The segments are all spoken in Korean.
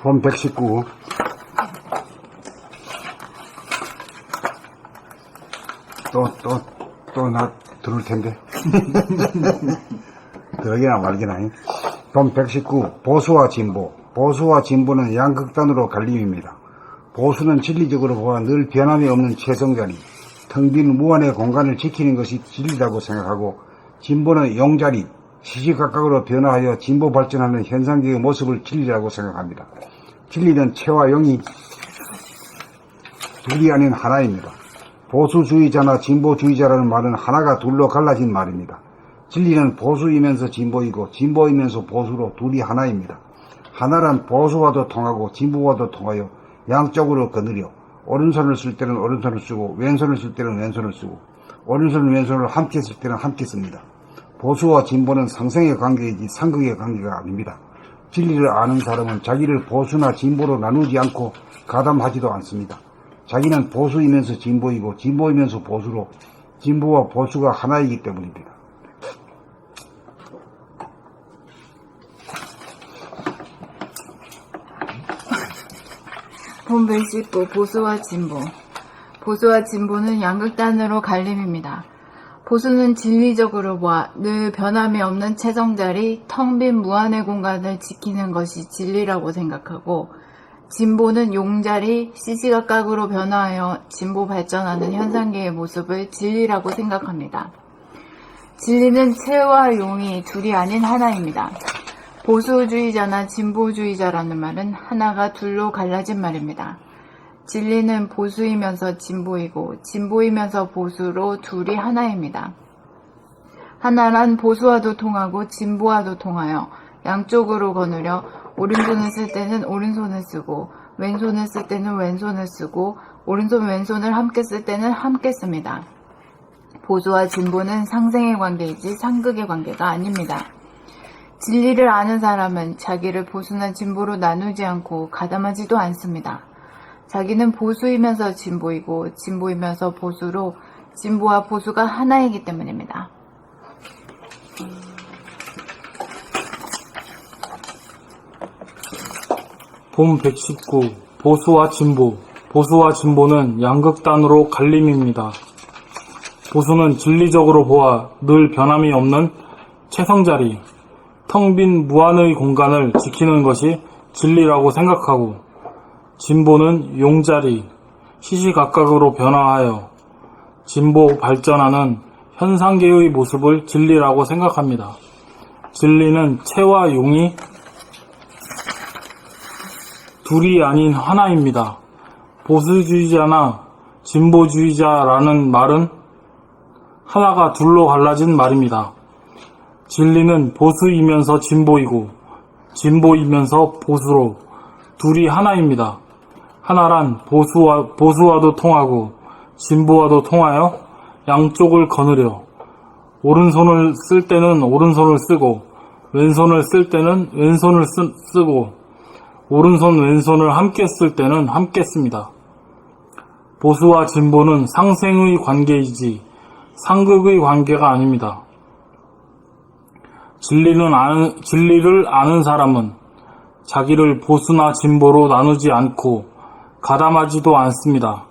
본 119. 또 나 들을 텐데. 들으기나 말기나. 본 119. 보수와 진보. 보수와 진보는 양극단으로 갈림입니다. 보수는 진리적으로 보아 늘 변함이 없는 최성자리, 텅 빈 무한의 공간을 지키는 것이 진리라고 생각하고, 진보는 용자리, 시시각각으로 변화하여 진보 발전하는 현상계의 모습을 진리라고 생각합니다. 진리는 체와 영이 둘이 아닌 하나입니다. 보수주의자나 진보주의자라는 말은 하나가 둘로 갈라진 말입니다. 진리는 보수이면서 진보이고 진보이면서 보수로 둘이 하나입니다. 하나란 보수와도 통하고 진보와도 통하여 양쪽으로 거느려 오른손을 쓸 때는 오른손을 쓰고 왼손을 쓸 때는 왼손을 쓰고 오른손 왼손을 함께 쓸 때는 함께 씁니다. 보수와 진보는 상생의 관계이지 상극의 관계가 아닙니다. 진리를 아는 사람은 자기를 보수나 진보로 나누지 않고 가담하지도 않습니다. 자기는 보수이면서 진보이고 진보이면서 보수로 진보와 보수가 하나이기 때문입니다. 본 119. 보수와 진보. 보수와 진보는 양극단으로 갈림입니다. 보수는 진리적으로 보아 늘 변함이 없는 채성자리, 텅 빈 무한의 공간을 지키는 것이 진리라고 생각하고, 진보는 용자리, 시시각각으로 변화하여 진보 발전하는 현상계의 모습을 진리라고 생각합니다. 진리는 체와 용이 둘이 아닌 하나입니다. 보수주의자나 진보주의자라는 말은 하나가 둘로 갈라진 말입니다. 진리는 보수이면서 진보이고 진보이면서 보수로 둘이 하나입니다. 하나란 보수와도 통하고 진보와도 통하여 양쪽으로 거느려 오른손을 쓸 때는 오른손을 쓰고 왼손을 쓸 때는 왼손을 쓰고 오른손 왼손을 함께 쓸 때는 함께 씁니다. 보수와 진보는 상생의 관계이지 상극의 관계가 아닙니다. 진리를 아는 사람은 자기를 보수나 진보로 나누지 않고 가담하지도 않습니다. 자기는 보수이면서 진보이고 진보이면서 보수로 진보와 보수가 하나이기 때문입니다. 본 119. 보수와 진보. 보수와 진보는 양극단으로 갈림입니다. 보수는 진리적으로 보아 늘 변함이 없는 채성자리, 텅 빈 무한의 공간을 지키는 것이 진리라고 생각하고, 진보는 용자리, 시시각각으로 변화하여 진보 발전하는 현상계의 모습을 진리라고 생각합니다. 진리는 체와 용이 둘이 아닌 하나입니다. 보수주의자나 진보주의자라는 말은 하나가 둘로 갈라진 말입니다. 진리는 보수이면서 진보이고 진보이면서 보수로 둘이 하나입니다. 하나란 보수와도 통하고 진보와도 통하여 양쪽을 거느려 오른손을 쓸 때는 오른손을 쓰고 왼손을 쓸 때는 왼손을 쓰고 오른손 왼손을 함께 쓸 때는 함께 씁니다. 보수와 진보는 상생의 관계이지 상극의 관계가 아닙니다. 진리를 아는 사람은 자기를 보수나 진보로 나누지 않고 가담하지도 않습니다.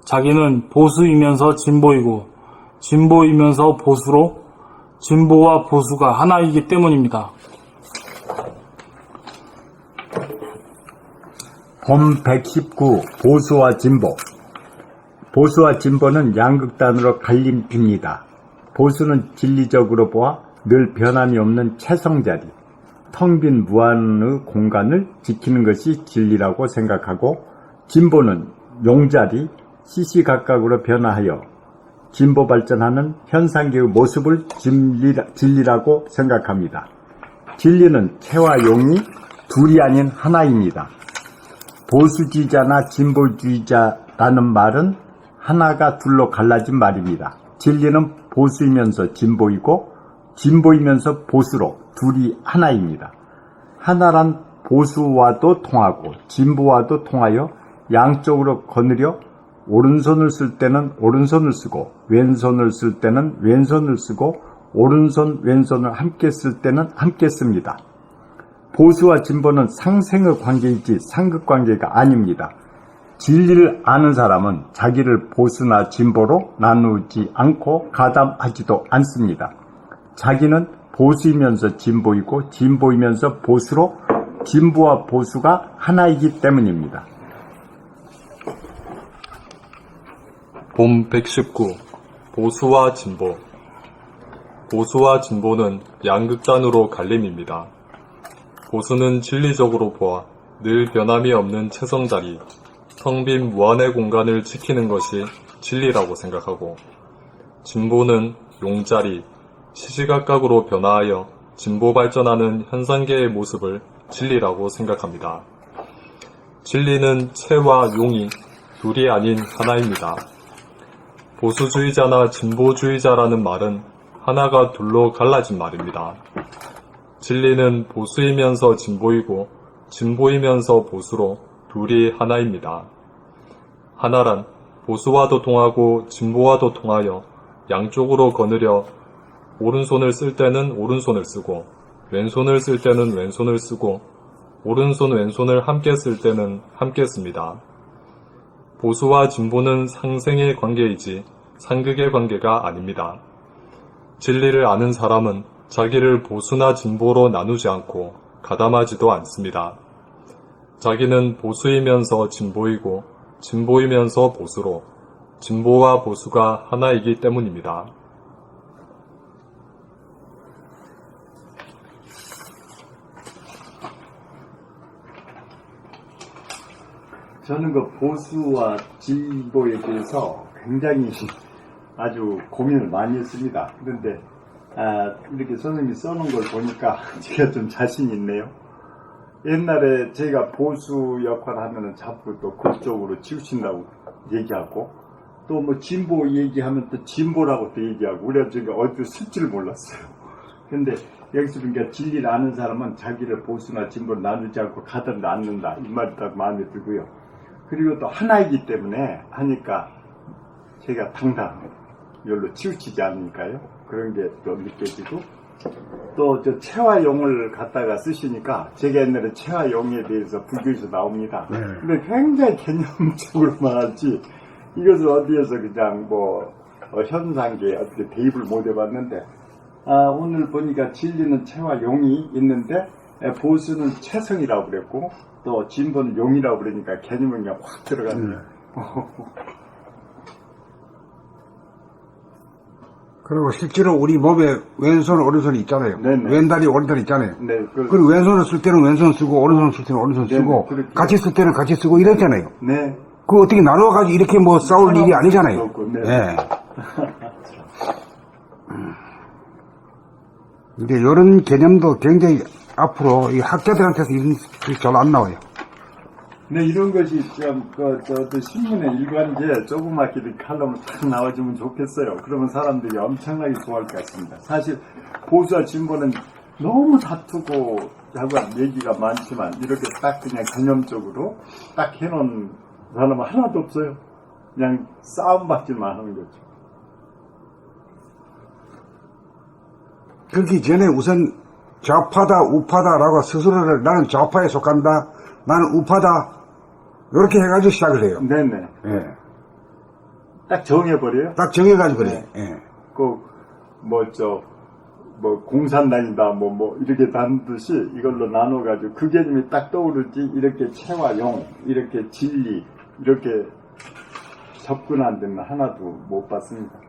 자기는 보수이면서 진보이고 진보이면서 보수로 진보와 보수가 하나이기 때문입니다. 본 119. 보수와 진보. 보수와 진보는 양극단으로 갈림입니다. 보수는 진리적으로 보아 늘 변함이 없는 채성자리, 텅 빈 무한의 공간을 지키는 것이 진리라고 생각하고, 진보는 용자리, 시시각각으로 변화하여 진보 발전하는 현상계의 모습을 진리라고 생각합니다. 진리는 체와 용이 둘이 아닌 하나입니다. 보수주의자나 진보주의자라는 말은 하나가 둘로 갈라진 말입니다. 진리는 보수이면서 진보이고 진보이면서 보수로 둘이 하나입니다. 하나란 보수와도 통하고 진보와도 통하여 양쪽으로 거느려 오른손을 쓸 때는 오른손을 쓰고 왼손을 쓸 때는 왼손을 쓰고 오른손 왼손을 함께 쓸 때는 함께 씁니다. 보수와 진보는 상생의 관계이지 상극 관계가 아닙니다. 진리를 아는 사람은 자기를 보수나 진보로 나누지 않고 가담하지도 않습니다. 자기는 보수이면서 진보이고 진보이면서 보수로 진보와 보수가 하나이기 때문입니다. 본 119 보수와 진보. 보수와 진보는 양극단으로 갈림입니다. 보수는 진리적으로 보아 늘 변함이 없는 채성자리, 텅 빈 무한의 공간을 지키는 것이 진리라고 생각하고, 진보는 용자리, 시시각각으로 변화하여 진보 발전하는 현상계의 모습을 진리라고 생각합니다. 진리는 채와 용이 둘이 아닌 하나입니다. 보수주의자나 진보주의자라는 말은 하나가 둘로 갈라진 말입니다. 진리는 보수이면서 진보이고 진보이면서 보수로 둘이 하나입니다. 하나란 보수와도 통하고 진보와도 통하여 양쪽으로 거느려 오른손을 쓸 때는 오른손을 쓰고 왼손을 쓸 때는 왼손을 쓰고 오른손 왼손을 함께 쓸 때는 함께 씁니다. 보수와 진보는 상생의 관계이지 상극의 관계가 아닙니다. 진리를 아는 사람은 자기를 보수나 진보로 나누지 않고 가담하지도 않습니다. 자기는 보수이면서 진보이고 진보이면서 보수로 진보와 보수가 하나이기 때문입니다. 저는 그 보수와 진보에 대해서 굉장히 아주 고민을 많이 했습니다. 그런데 이렇게 선생님이 써놓은 걸 보니까 제가 좀 자신이 있네요. 옛날에 제가 보수 역할 하면은 자꾸 또 그쪽으로 치우친다고 얘기하고, 또 뭐 진보 얘기하면 또 진보라고 또 얘기하고, 그래서 제가 어디로 쓸지를 몰랐어요. 근데 여기서 그러니까 진리를 아는 사람은 자기를 보수나 진보로 나누지 않고 가담도 않는다, 이 말이 딱 마음에 들고요. 그리고 또 하나이기 때문에 하니까 제가 당당해요. 열로 치우치지 않으니까요. 그런 게 또 느껴지고, 또 저 체와 용을 갖다가 쓰시니까 제가 옛날에 체와 용에 대해서 불교에서 나옵니다. 근데 굉장히 개념적으로만 하지 이것을 어디에서 그냥 뭐 현상계에 어떻게 대입을 못 해봤는데, 오늘 보니까 진리는 체와 용이 있는데 보수는 체성이라고 그랬고 또 진보는 용이라고 그러니까 개념이 그냥 확 들어가네요. 그리고 실제로 우리 몸에 왼손, 오른손이 있잖아요. 네네. 왼다리, 오른다리 있잖아요. 네, 그리고 왼손을 쓸 때는 왼손 쓰고, 오른손을 쓸 때는 오른손 네네, 쓰고, 그렇죠. 같이 쓸 때는 같이 쓰고 이랬잖아요. 네. 그거 어떻게 나눠가지고 이렇게 뭐 싸울 일이 아니잖아요. 그렇고, 네. 예. 근데 이런 개념도 굉장히 앞으로 이 학자들한테서 이런 게 잘 안 나와요. 네, 이런 것이 좀, 신문에 일관지에 조그맣게 칼럼을 딱 나와주면 좋겠어요. 그러면 사람들이 엄청나게 좋아할 것 같습니다. 사실, 보수와 진보는 너무 다투고 하고 얘기가 많지만, 이렇게 딱 그냥 개념적으로 딱 해놓은 사람은 하나도 없어요. 그냥 싸움받지만 하는 거죠. 그렇기 전에 우선 좌파다, 우파다라고 스스로를 나는 좌파에 속한다, 나는 우파다, 이렇게 해가지고 시작을 해요. 네네. 예. 딱 정해버려요. 딱 정해가지고 그래요. 예. 공산당이다, 이렇게 다듯이 이걸로 나눠가지고 그 개념이 딱 떠오르지, 이렇게 체와 용, 이렇게 진리, 이렇게 접근한 데는 하나도 못 봤습니다.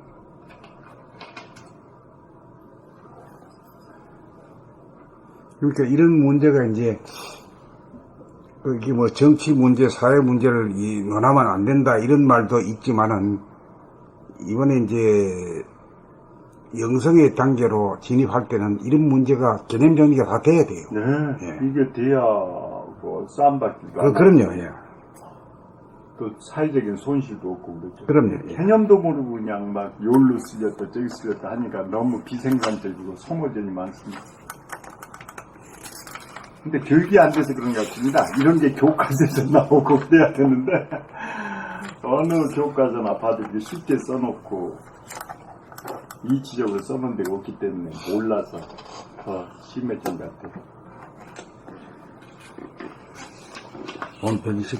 그러니까 이런 문제가 이제, 이게 뭐 정치 문제, 사회 문제를 논하면 안 된다, 이런 말도 있지만은, 이번에 이제, 영성의 단계로 진입할 때는 이런 문제가 개념 정리가 다 돼야 돼요. 네, 예. 이게 돼야 싸움받기도 안 그럼요, 하고, 예. 또 사회적인 손실도 없고 그렇죠. 그럼요, 예. 개념도 모르고 그냥 막 요로 쓰렸다 저기 쓰렸다 하니까 너무 비생산적이고 소모전이 많습니다. 근데 교육이 안 돼서 그런 것 같습니다. 이런 게 교과서에서 나오고 그래야 되는데 어느 교과서나 봐도 이렇게 쉽게 써놓고 이치적으로 써놓은 데가 없기 때문에 몰라서 더 심해진 것 같아요. 원편이식.